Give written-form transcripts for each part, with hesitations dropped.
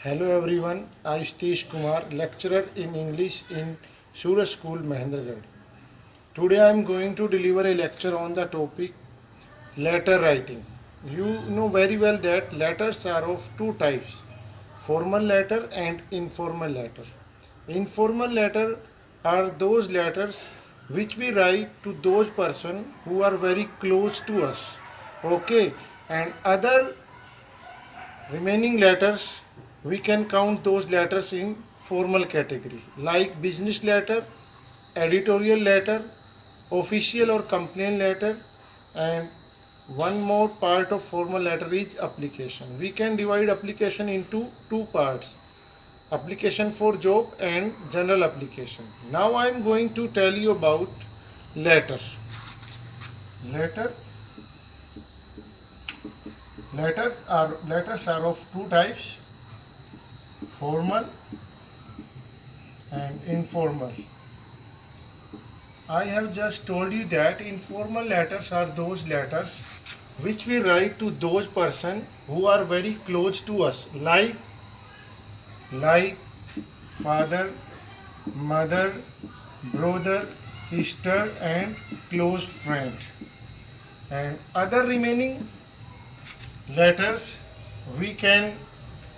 Hello everyone, I Satish Kumar, lecturer in English in Suraj School, Mahendragarh. Today I am going to deliver a lecture on the topic letter writing. You know very well that letters are of two types, formal letter and informal letter. Informal letter are those letters which we write to those person who are very close to us. Okay, and other remaining letters, we can count those letters in formal category like business letter, editorial letter, official or complaint letter, and one more part of formal letter is application. We can divide application into two parts, application for job and general application. Now I am going to tell you about letter. Letter letters are of two types, formal and informal. I have just told you that informal letters are those letters which we write to those person who are very close to us, like father, mother, brother, sister, and close friend. And other remaining letters, we can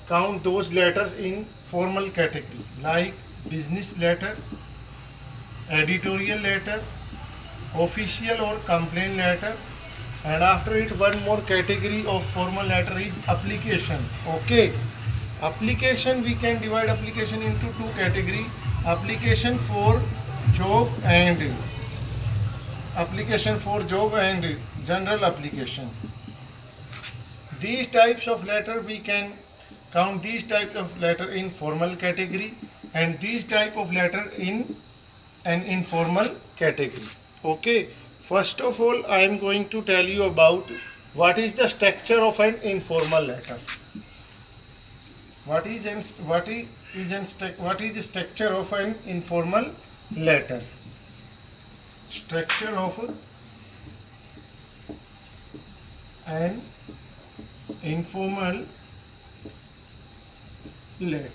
count those letters in formal category like business letter, editorial letter, official or complaint letter, and after it one more category of formal letter is application. Okay, application, we can divide application into two category, application for job and general application. These types of letter, we can count these types of letter in formal category and these type of letter in an informal category. Okay, first of all I am going to tell you about what is the structure of an informal letter. What is the structure of an informal letter? Structure of an informal letter.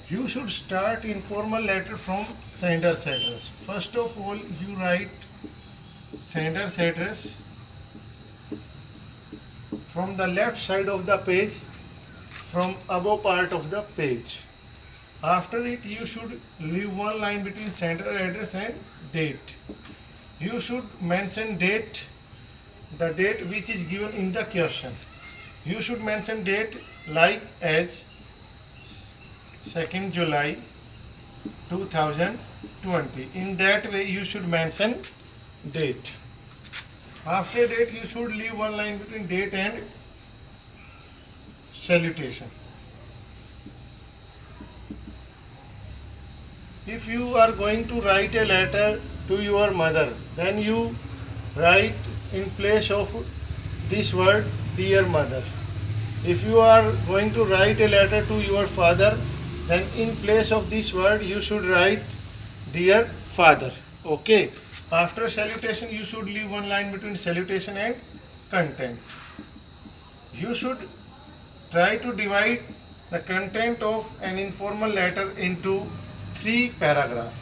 You should start informal letter from sender's address. First of all, you write sender's address from the left side of the page, from above part of the page. After it, you should leave one line between sender address and date. You should mention date, the date which is given in the question. You should mention date like as 2nd July 2020. In that way you should mention date. After date you should leave one line between date and salutation. If you are going to write a letter to your mother, then you write in place of this word dear mother. If you are going to write a letter to your father, then in place of this word you should write dear father. Okay, after salutation you should leave one line between salutation and content. You should try to divide the content of an informal letter into 3 paragraphs.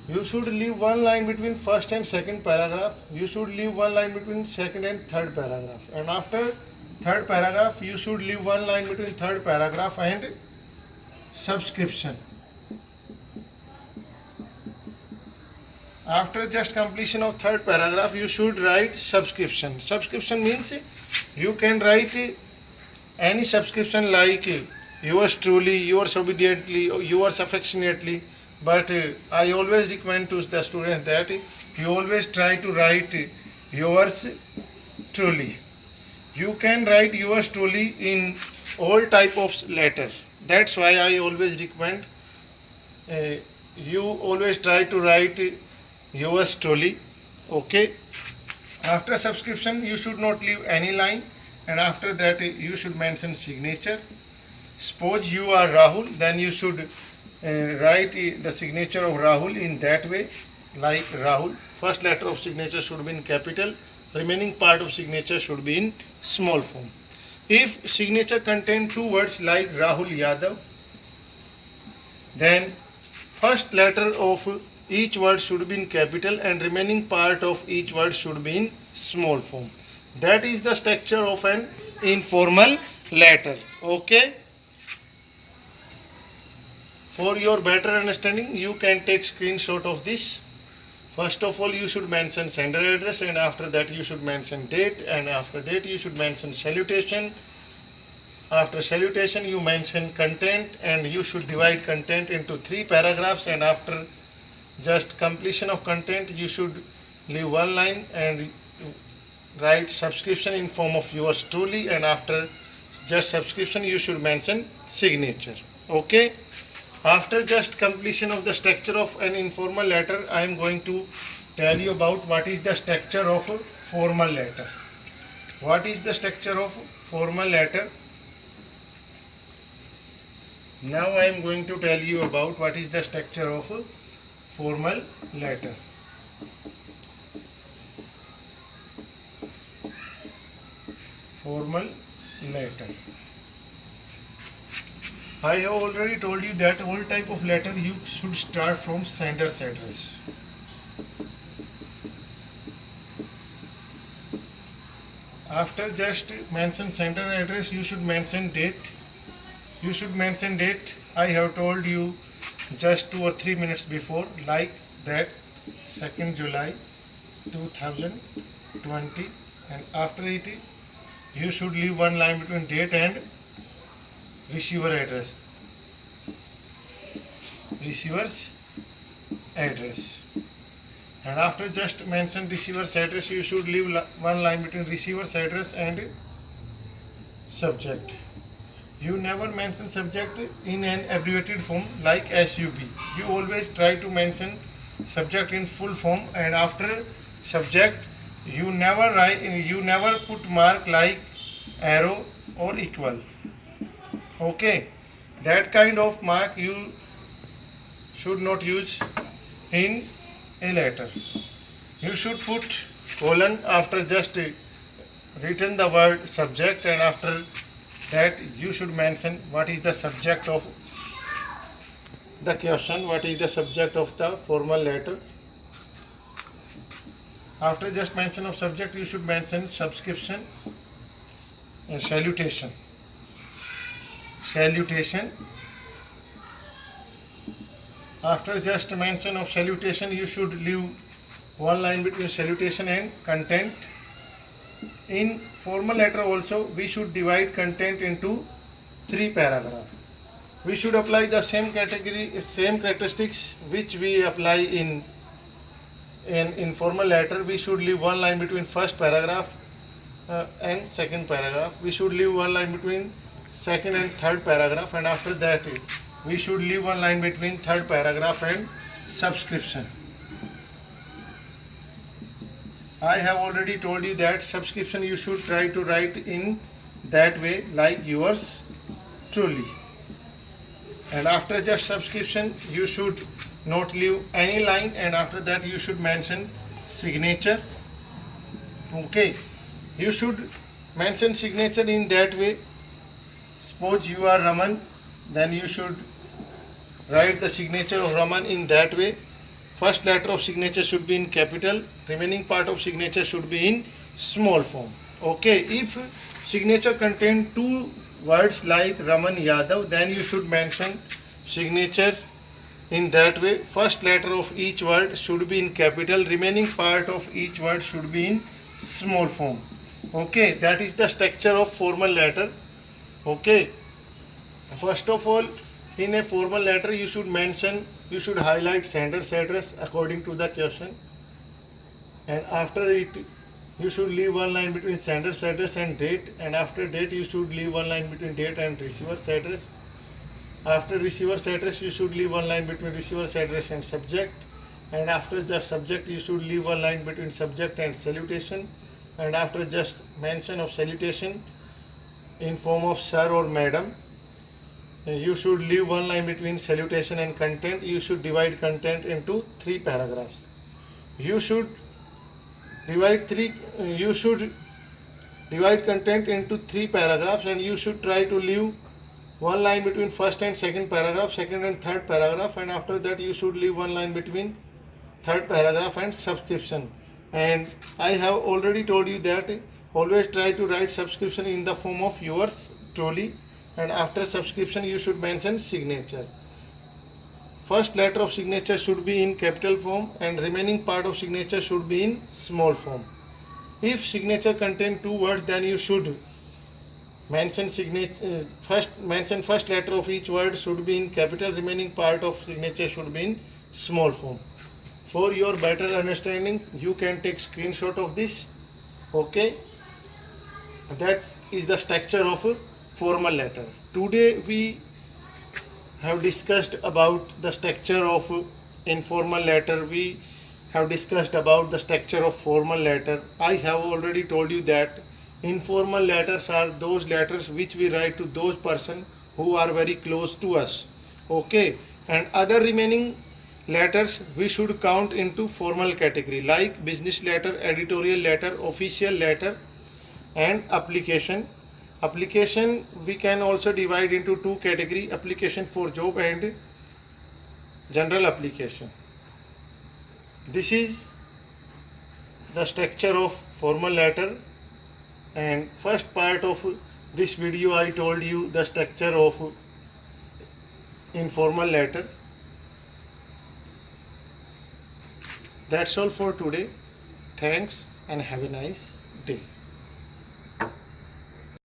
You should leave one line between first and second paragraph. You should leave one line between second and third paragraph. And after third paragraph, you should leave one line between third paragraph and subscription. After just completion of third paragraph, you should write subscription. Subscription means you can write any subscription like yours truly, yours obediently, yours affectionately. But I always recommend to the students that you always try to write yours truly. You can write yours truly in all type of letters. That's why I always recommend you always try to write yours truly. Okay. After subscription you should not leave any line, and after that you should mention signature. Suppose you are Rahul, then you should write the signature of Rahul in that way, like Rahul. First letter of signature should be in capital, remaining part of signature should be in small form. If signature contain two words like Rahul Yadav, then first letter of each word should be in capital and remaining part of each word should be in small form. That is the structure of an informal letter. Okay. For your better understanding, you can take screenshot of this. First of all, you should mention sender address, and after that you should mention date, and after date you should mention salutation. After salutation you mention content, and you should divide content into 3 paragraphs, and after just completion of content you should leave one line and write subscription in form of yours truly, and after just subscription you should mention signature. Okay. After just completion of the structure of an informal letter, I am going to tell you about what is the structure of a formal letter. What is the structure of formal letter? Now I am going to tell you about what is the structure of a formal letter. Formal letter. I have already told you that all type of letter you should start from sender's address. After just mention sender address, you should mention date. You should mention date. I have told you just 2 or 3 minutes before, like that 2nd July 2020, and after it you should leave one line between date and receiver address. Receiver's address. And after just mention receiver's address, you should leave one line between receiver's address and subject. You never mention subject in an abbreviated form like SUB. You always try to mention subject in full form, and after subject you never put mark like arrow or equal. Okay, that kind of mark you should not use in a letter. You should put colon after just written the word subject, and after that you should mention what is the subject of the question, what is the subject of the formal letter. After just mention of subject, you should mention subscription and salutation. Salutation. After just mention of salutation, you should leave one line between salutation and content. In formal letter also, we should divide content into 3 paragraphs. We should apply the same characteristics which we apply in informal letter. We should leave one line between first paragraph and second paragraph. We should leave one line between second and third paragraph, and after that we should leave one line between third paragraph and subscription. I have already told you that subscription you should try to write in that way like yours truly. And after just subscription you should not leave any line, and after that you should mention signature. Okay, you should mention signature in that way. Suppose you are Raman, then you should write the signature of Raman in that way. First letter of signature should be in capital, remaining part of signature should be in small form. Okay, if signature contain 2 words like Raman Yadav, then you should mention signature in that way. First letter of each word should be in capital, remaining part of each word should be in small form. Okay, that is the structure of formal letter. Okay, first of all, in a formal letter you should highlight sender's address according to the question, and after it you should leave one line between sender's address and date, and after date you should leave one line between date and receiver's address. After receiver's address you should leave one line between receiver's address and subject, and after just subject you should leave one line between subject and salutation, and after just mention of salutation in form of sir or madam, you should leave one line between salutation and content. You should divide content into 3 paragraphs. You should Divide content into 3 paragraphs, and you should try to leave one line between first and second paragraph, second and third paragraph, and after that you should leave one line between third paragraph and subscription. And I have already told you that always try to write subscription in the form of yours truly, and after subscription you should mention signature. First letter of signature should be in capital form and remaining part of signature should be in small form. If signature contain 2 words, then you should mention first letter of each word should be in capital, remaining part of signature should be in small form. For your better understanding, you can take screenshot of this. Okay, that is the structure of a formal letter. Today we have discussed about the structure of informal letter. We have discussed about the structure of formal letter. I have already told you that informal letters are those letters which we write to those person who are very close to us. Okay, and other remaining letters we should count into formal category, like business letter, editorial letter, official letter, and application. Application we can also divide into 2 category: application for job and general application. This is the structure of formal letter, and first part of this video I told you the structure of informal letter. That's all for today. Thanks and have a nice day.